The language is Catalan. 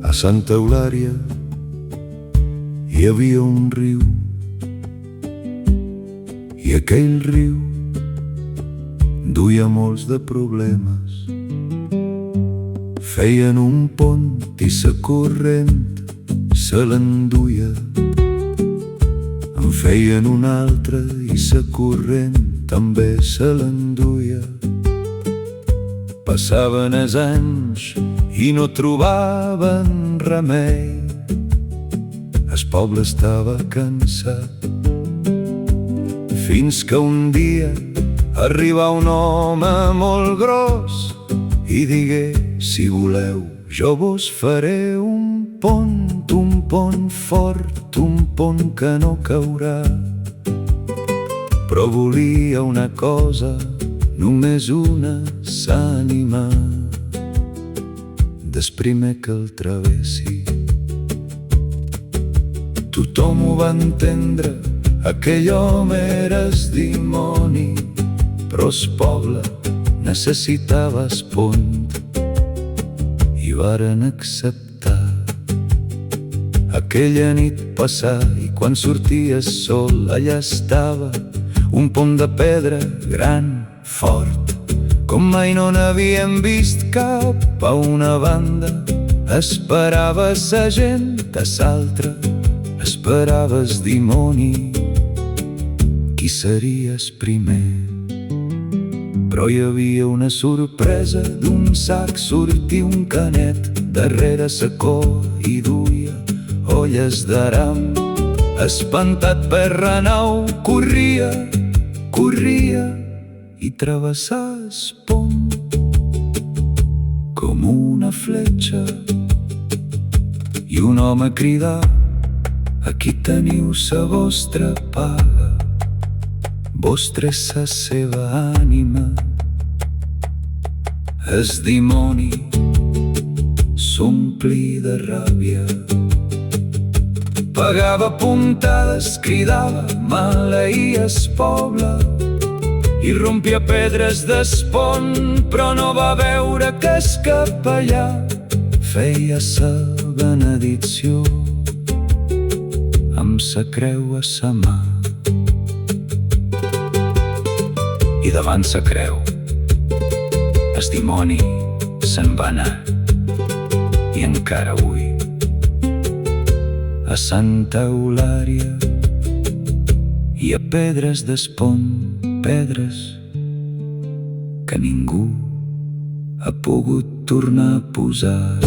A Santa Eulària hi havia un riu, i aquell riu duia molts de problemes. Feien un pont i sa corrent se l'enduia. En feien un altre i sa corrent també se l'enduia. Passaven els anys i no trobaven remei. El poble estava cansat, fins que un dia arribà un home molt gros i digué: si voleu, jo vos faré un pont fort, un pont que no caurà. Però volia una cosa, només una, s'anima. Des primer que el travessi, tothom ho va entendre, aquell home era el dimoni, però el poble necessitava el pont i varen acceptar. Aquella nit passà i quan sortia el sol allà estava un pont de pedra gran, fort, com mai no n'havíem vist cap a una banda. Esperava sa gent a l'altra, esperava el dimoni, qui seria el primer. Però hi havia una sorpresa, d'un sac sortí un canet, darrere sa cua i duia olles d'aram. Espantat per Renau corria, corria i travessà el pont com una fletxa. I un home cridà: aquí teniu sa vostra paga, vostra és sa seva ànima. El dimoni s'omplí de ràbia, pegava puntades, cridava, maleïa el poble i rompia pedres del pont. Però no va veure que el capellà feia sa benedicció amb sa creu a sa mà. I davant sa creu el dimoni se'n va anar. I encara avui a Santa Eulària hi ha pedres del pont, pedres que ningú ha pogut tornar a posar.